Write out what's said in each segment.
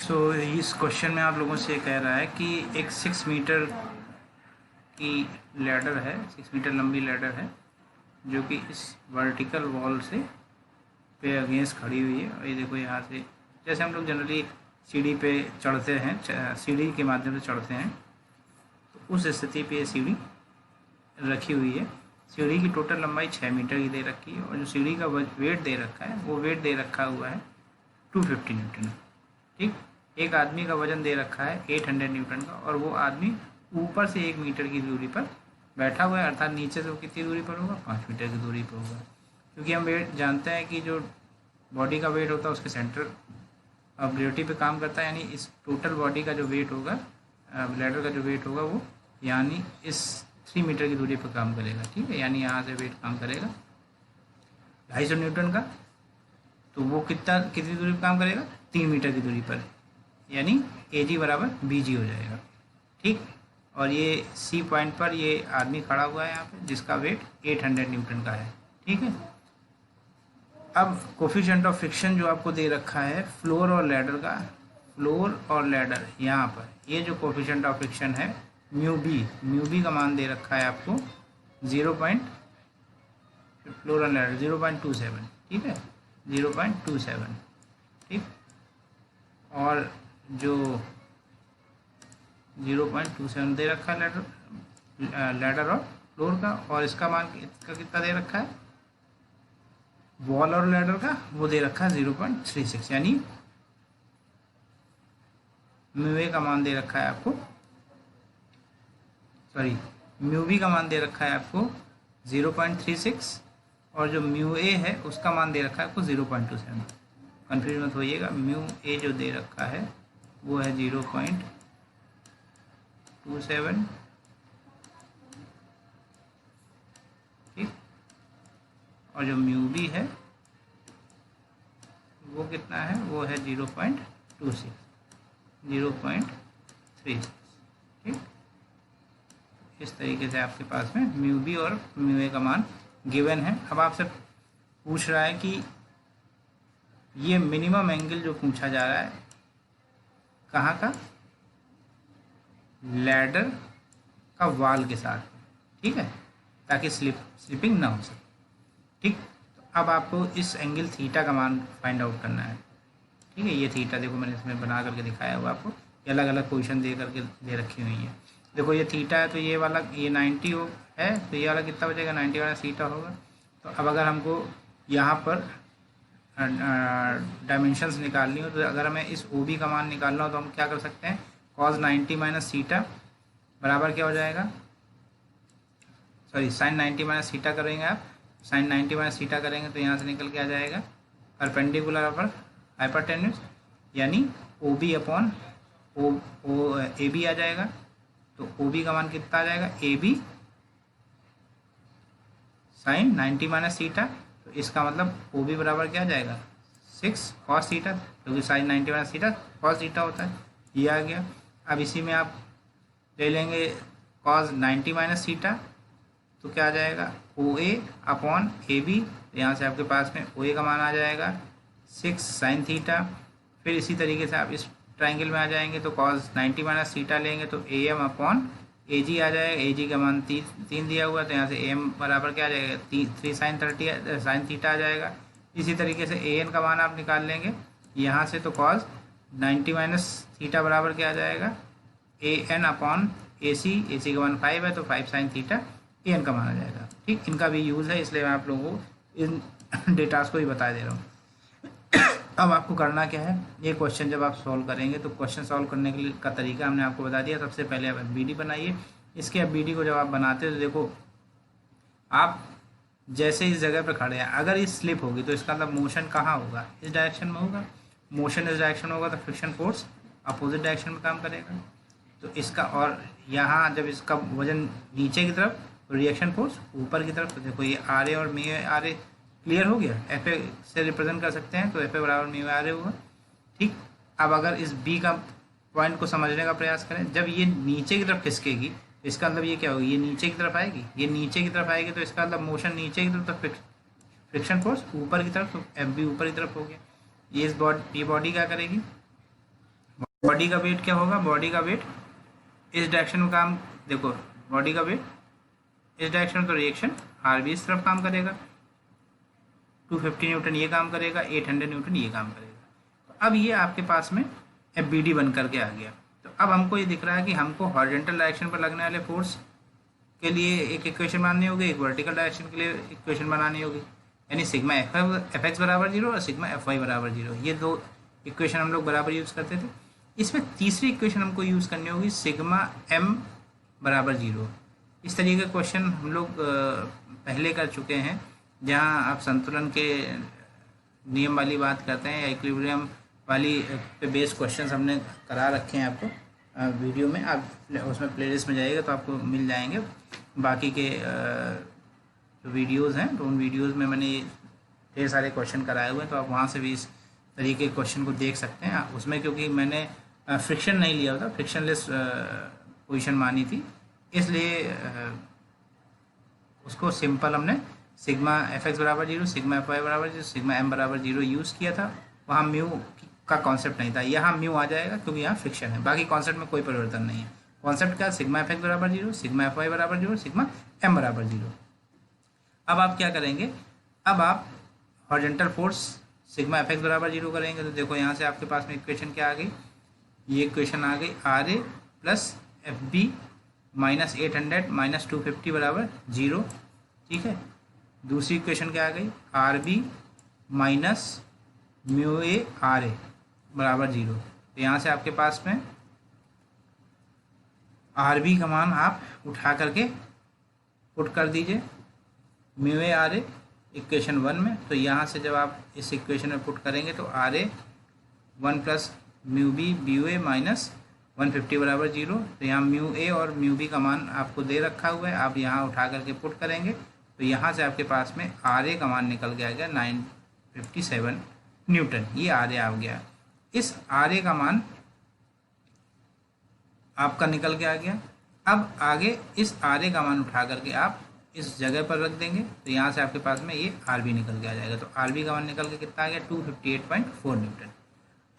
इस क्वेश्चन में आप लोगों से कह रहा है कि एक 6 मीटर की लैडर है, 6 मीटर लंबी लैडर है जो कि इस वर्टिकल वॉल से पे अगेंस्ट खड़ी हुई है। और ये देखो यहाँ से जैसे हम लोग जनरली सीढ़ी पे चढ़ते हैं, सीढ़ी के माध्यम से चढ़ते हैं, तो उस स्थिति पे ये सीढ़ी रखी हुई है। सीढ़ी की टोटल लंबाई 6 मीटर की दे रखी है और जो सीढ़ी का वेट दे रखा है वो वेट दे रखा हुआ है 250 न्यूटन। ठीक, एक आदमी का वजन दे रखा है 800 न्यूटन का और वो आदमी ऊपर से 1 मीटर की दूरी पर बैठा हुआ है, अर्थात नीचे से वो कितनी दूरी पर होगा, 5 मीटर की दूरी पर होगा। क्योंकि हम वेट जानते हैं कि जो बॉडी का वेट होता है उसके सेंटर ऑफ ग्रेविटी पे काम करता है, यानी इस टोटल बॉडी का जो वेट होगा, लैडर का जो वेट होगा वो यानी इस 3 मीटर की दूरी पर काम करेगा। ठीक है, यानी यहाँ से वेट काम करेगा 250 न्यूटन का, तो वो कितनी दूरी पर काम करेगा, 3 मीटर की दूरी पर, यानी AG बराबर BG हो जाएगा। ठीक, और ये C पॉइंट पर ये आदमी खड़ा हुआ है यहाँ पे जिसका वेट 800 न्यूटन का है। ठीक है, अब कोफिशिएंट ऑफ फ्रिक्शन जो आपको दे रखा है फ्लोर और लैडर का, फ्लोर और लैडर यहाँ पर ये जो कोफिशिएंट ऑफ फ्रिक्शन है म्यू बी का मान दे रखा है आपको 0. फ्लोर और लैडर 0.27। ठीक है, 0.27। ठीक, और जो 0.27 दे रखा है लैडर और फ्लोर का, और इसका मान कितना दे रखा है वॉल और लैडर का, वो दे रखा है 0.36, यानी म्यू ए का मान दे रखा है आपको, सॉरी म्यू बी का मान दे रखा है आपको 0.36 और जो म्यू ए है उसका मान दे रखा है आपको 0.27। कन्फ्यूज मत होइएगा, म्यू ए जो दे रखा है वो है 0.27। ठीक, और जो म्यू बी है वो कितना है, वो है 0.26, 0.36। ठीक, इस तरीके से आपके पास में म्यू बी और म्यू ए का मान गिवन है। अब आपसे पूछ रहा है कि ये मिनिमम एंगल जो पूछा जा रहा है कहाँ का, लैडर का वाल के साथ। ठीक है, ताकि स्लिपिंग ना हो सके। ठीक, तो अब आपको इस एंगल थीटा का मान फाइंड आउट करना है। ठीक है, ये थीटा देखो मैंने इसमें बना करके दिखाया हुआ आपको, ये अलग अलग पोजीशन दे करके दे रखी हुई है। देखो ये थीटा है तो ये वाला ये 90 है, तो ये वाला कितना बचेगा, 90 वाला थीटा होगा। तो अब अगर हमको यहाँ पर डायमेंशंस निकालनी हो तो अगर हमें इस OB का मान निकालना हो तो हम क्या कर सकते हैं, cos 90 माइनस थीटा बराबर क्या हो जाएगा, सॉरी sin 90 माइनस थीटा करेंगे आप, sin 90 माइनस थीटा करेंगे तो यहाँ से निकल के आ जाएगा परपेंडिकुलर पर हाइपोटेन्यूज, यानी OB अपॉन AB आ जाएगा। तो OB का मान कितना आ जाएगा, AB sin 90 माइनस थीटा, तो इसका मतलब OB बराबर क्या आ जाएगा 6 cos थीटा, क्योंकि sin 90 minus theta cos theta होता है, ये आ गया। अब इसी में आप ले लेंगे cos 90 माइनस थीटा, तो क्या आ जाएगा OA अपॉन AB, यहाँ से आपके पास में OA का मान आ जाएगा 6 sin थीटा। फिर इसी तरीके से आप इस ट्राइंगल में आ जाएंगे तो cos 90 माइनस थीटा लेंगे तो AM अपॉन AG आ जाएगा, AG का मान 3 दिया हुआ है तो यहाँ से AM बराबर क्या आ जाएगा 3 sin थीटा आ जाएगा। इसी तरीके से AN का मान आप निकाल लेंगे यहाँ से, तो cos 90 माइनस थीटा बराबर क्या आ जाएगा AN अपॉन AC का मान 5 है तो 5 sin थीटा AN का मान आ जाएगा। ठीक, इनका भी यूज़ है इसलिए मैं आप लोगों को इन डेटास को ही बता दे रहा हूँ। अब आपको करना क्या है, ये क्वेश्चन जब आप सॉल्व करेंगे तो क्वेश्चन सॉल्व करने के लिए का तरीका हमने आपको बता दिया। सबसे पहले आप BD बनाइए, इसके अब BD को जब आप बनाते हो तो देखो आप जैसे इस जगह पर खड़े हैं, अगर ये स्लिप होगी तो इसका मतलब मोशन कहाँ होगा, इस डायरेक्शन में होगा। मोशन इस डायरेक्शन होगा तो फ्रिक्शन फोर्स अपोजिट डायरेक्शन में काम करेगा। तो इसका, और यहाँ जब इसका वजन नीचे की तरफ तो रिएक्शन फोर्स ऊपर की तरफ। तो देखो ये RA और म्यू RA क्लियर हो गया, FA से रिप्रेजेंट कर सकते हैं तो FA बराबर म्यू RA होगा। ठीक, अब अगर इस B का पॉइंट को समझने का प्रयास करें, जब ये नीचे की तरफ खिसकेगी इसका मतलब ये क्या होगी, ये नीचे की तरफ आएगी, ये नीचे की तरफ आएगी तो इसका मतलब मोशन नीचे की तरफ, तो फ्रिक्शन फोर्स ऊपर की तरफ, तो FB ऊपर की तरफ हो गया। ये बॉडी क्या करेगी, बॉडी का वेट क्या होगा, बॉडी का वेट इस डायरेक्शन में काम, देखो बॉडी का वेट इस डायरेक्शन में, तो रिएक्शन आर भी इस तरफ काम करेगा, 250 न्यूटन ये काम करेगा, 800 न्यूटन ये काम करेगा। तो अब ये आपके पास में एफ बी डी बन करके आ गया। तो अब हमको ये दिख रहा है कि हमको हॉरिजॉन्टल डायरेक्शन पर लगने वाले फोर्स के लिए एक इक्वेशन बनानी होगी, एक वर्टिकल डायरेक्शन के लिए इक्वेशन बनानी होगी, यानी सिग्मा एफ एक्स बराबर 0 और सिग्मा एफ वाई बराबर 0। ये दो इक्वेशन हम लोग बराबर यूज़ करते थे। इसमें तीसरी इक्वेशन हमको यूज़ करनी होगी सिग्मा एम बराबर 0। इस तरीके का क्वेश्चन हम लोग पहले कर चुके हैं, जहाँ आप संतुलन के नियम वाली बात करते हैं या इक्विलिब्रियम वाली पे बेस्ड क्वेश्चन हमने करा रखे हैं आपको वीडियो में। आप उसमें प्लेलिस्ट में जाइएगा तो आपको मिल जाएंगे बाकी के जो वीडियोज़ हैं, तो उन वीडियोज़ में मैंने ढेर सारे क्वेश्चन कराए हुए हैं, तो आप वहाँ से भी इस तरीके के क्वेश्चन को देख सकते हैं। उसमें क्योंकि मैंने फ्रिक्शन नहीं लिया होता, फ्रिक्शनलेस पोजीशन मानी थी, इसलिए उसको सिंपल हमने सिग्मा एफ एक्स बराबर 0, सिग्मा एफ वाई बराबर 0, सिग्मा एम बराबर 0 यूज़ किया था। वहाँ म्यू का कॉन्सेप्ट नहीं था, यहाँ म्यू आ जाएगा क्योंकि यहाँ फ्रिक्शन है। बाकी कॉन्सेप्ट में कोई परिवर्तन नहीं है। कॉन्सेप्ट क्या, सिग्मा एफ एक्स बराबर 0, सिग्मा एफ वाई बराबर 0, सिग्मा एम बराबर 0। अब आप क्या करेंगे, अब आप horizontal force sigma F x बराबर 0 करेंगे। तो देखो यहाँ से आपके पास में इक्वेशन क्या आ गई, ये इक्वेशन आ गई R A plus F B minus 800 minus 250 बराबर 0। ठीक है, दूसरी इक्वेशन क्या आ गई, r b minus mu a r a बराबर 0। तो यहाँ से आपके पास में आर बी का मान आप उठा करके पुट कर दीजिए mu a r A equation 1 में। तो यहाँ से जब आप इस इक्वेशन में पुट करेंगे तो R A 1 plus mu B B A minus 150 बराबर 0। तो यहाँ म्यू ए और म्यू बी का मान आपको दे रखा हुआ है, आप यहाँ उठा करके पुट करेंगे तो यहाँ से आपके पास में आर ए का मान निकल के आ गया 957 न्यूटन। ये आर ए आ गया। इस आर ए का मान आपका निकल के आ गया। अब आगे इस आर ए का मान उठा करके आप इस जगह पर रख देंगे तो यहाँ से आपके पास में ये आर बी निकल के आ जाएगा। तो आर बी का मान निकल के कितना आ गया, 258.4 न्यूटन।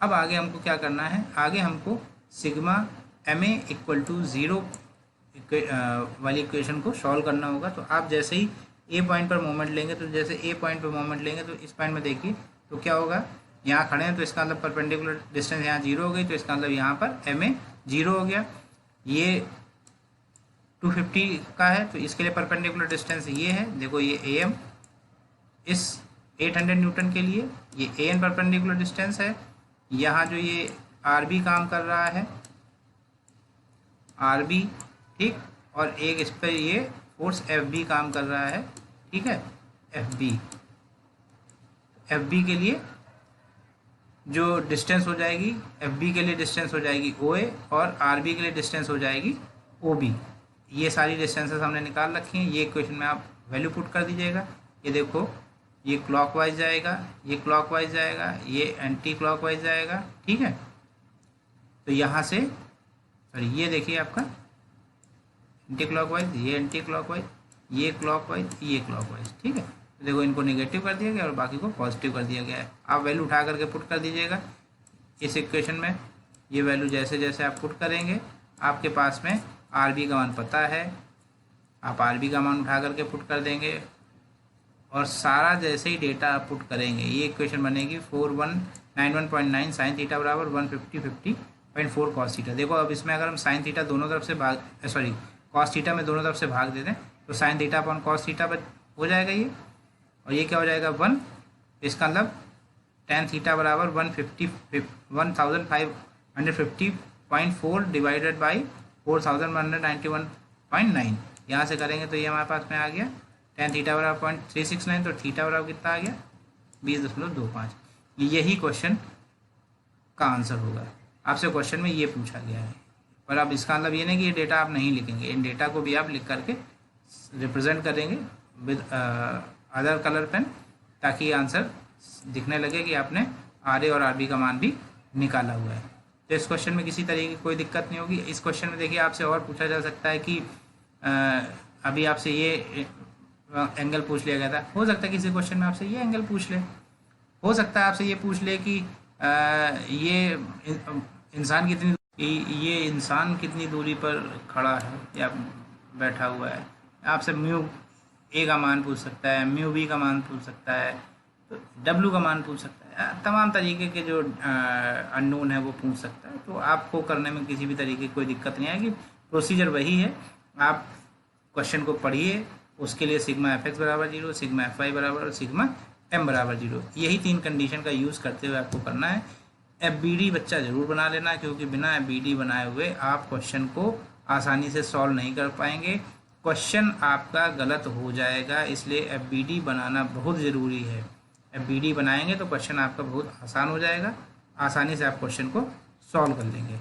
अब आगे हमको क्या करना है, आगे हमको sigma M A equal to 0 वाली इक्वेशन को सॉल्व करना होगा। तो आप जैसे ही ए पॉइंट पर मोमेंट लेंगे, तो जैसे ए पॉइंट पर मोमेंट लेंगे तो इस पॉइंट में देखिए तो क्या होगा, यहाँ खड़े हैं तो इसका मतलब परपेंडिकुलर डिस्टेंस यहाँ 0 हो गई, तो इसका मतलब यहाँ पर एम ए 0 हो गया। ये 250 का है तो इसके लिए परपेंडिकुलर डिस्टेंस ये है, देखो ये ए एम इस 800 न्यूटन के लिए, ये ए एन परपेंडिकुलर डिस्टेंस है। यहाँ जो ये आर बी काम कर रहा है, आर बी, ठीक, और एक इस पर ये फोर्स एफ बी काम कर रहा है, ठीक है, एफ बी के लिए जो डिस्टेंस हो जाएगी, एफ बी के लिए डिस्टेंस हो जाएगी ओ ए और आर बी के लिए डिस्टेंस हो जाएगी ओ बी। ये सारी डिस्टेंसेस हमने निकाल रखी हैं। ये इक्वेशन में आप वैल्यू पुट कर दीजिएगा। ये देखो ये क्लॉकवाइज जाएगा, ये क्लॉकवाइज जाएगा, ये एंटी क्लॉकवाइज जाएगा, ठीक है। तो यहाँ से सॉरी ये देखिए आपका एंटी क्लॉकवाइज, ये एंटी क्लॉकवाइज, ये क्लॉकवाइज, ये क्लॉकवाइज, ठीक है। तो देखो इनको नेगेटिव कर दिया गया और बाकी को पॉजिटिव कर दिया गया है। आप वैल्यू उठा करके पुट कर दीजिएगा इस इक्वेशन में। ये वैल्यू जैसे जैसे आप पुट करेंगे आपके पास में आर बी का मान पता है, आप आर बी का मान उठा करके पुट कर देंगे और सारा जैसे ही डेटा आप पुट करेंगे ये इक्वेशन बनेगी 4191.9 साइन थीटा बराबर 150.4 कॉस थीटा। देखो अब इसमें अगर हम साइन थीटा दोनों तरफ से भाग कॉस थीटा में दोनों तरफ से भाग दे दें तो sine theta upon cos theta हो जाएगा ये, और ये क्या हो जाएगा 1। इसका मतलब टेन थीटा बराबर 1550.4 डिवाइडेड बाई 4191.9। यहाँ से करेंगे तो ये हमारे पास में आ गया टेन थीटा बराबर 0.369। तो थीटा बराबर कितना आ गया 20.25। यही क्वेश्चन का आंसर होगा। आपसे क्वेश्चन में ये पूछा गया है, पर अब इसका मतलब ये नहीं कि ये डेटा आप नहीं लिखेंगे, इन डेटा को भी आप लिख करके रिप्रेजेंट करेंगे विद अदर कलर पेन, ताकि आंसर दिखने लगे कि आपने आर ए और आर बी का मान भी निकाला हुआ है। तो इस क्वेश्चन में किसी तरीके की कोई दिक्कत नहीं होगी। इस क्वेश्चन में देखिए आपसे और पूछा जा सकता है कि अभी आपसे ये एंगल पूछ लिया गया था, हो सकता है किसी क्वेश्चन में आपसे ये एंगल पूछ ले, हो सकता है आपसे ये पूछ ले कि ये इंसान कितनी ये इंसान कितनी दूरी पर खड़ा है या बैठा हुआ है। आपसे म्यू ए का मान पूछ सकता है, म्यू बी का मान पूछ सकता है, तो डब्ल्यू का मान पूछ सकता है। तमाम तरीके के जो अननोन है वो पूछ सकता है। तो आपको करने में किसी भी तरीके की कोई दिक्कत नहीं आएगी। प्रोसीजर वही है, आप क्वेश्चन को पढ़िए, उसके लिए सिग्मा एफ एक्स बराबर 0, सिग्मा एफ वाई बराबर और सिग्मा एम बराबर 0, यही 3 कंडीशन का यूज़ करते हुए आपको करना है। एफ बी डी बच्चा ज़रूर बना लेना, क्योंकि बिना एफ बी डी बनाए हुए आप क्वेश्चन को आसानी से सॉल्व नहीं कर पाएंगे, क्वेश्चन आपका गलत हो जाएगा। इसलिए एफ बी डी बनाना बहुत ज़रूरी है। एफ बी डी बनाएंगे तो क्वेश्चन आपका बहुत आसान हो जाएगा, आसानी से आप क्वेश्चन को सॉल्व कर लेंगे।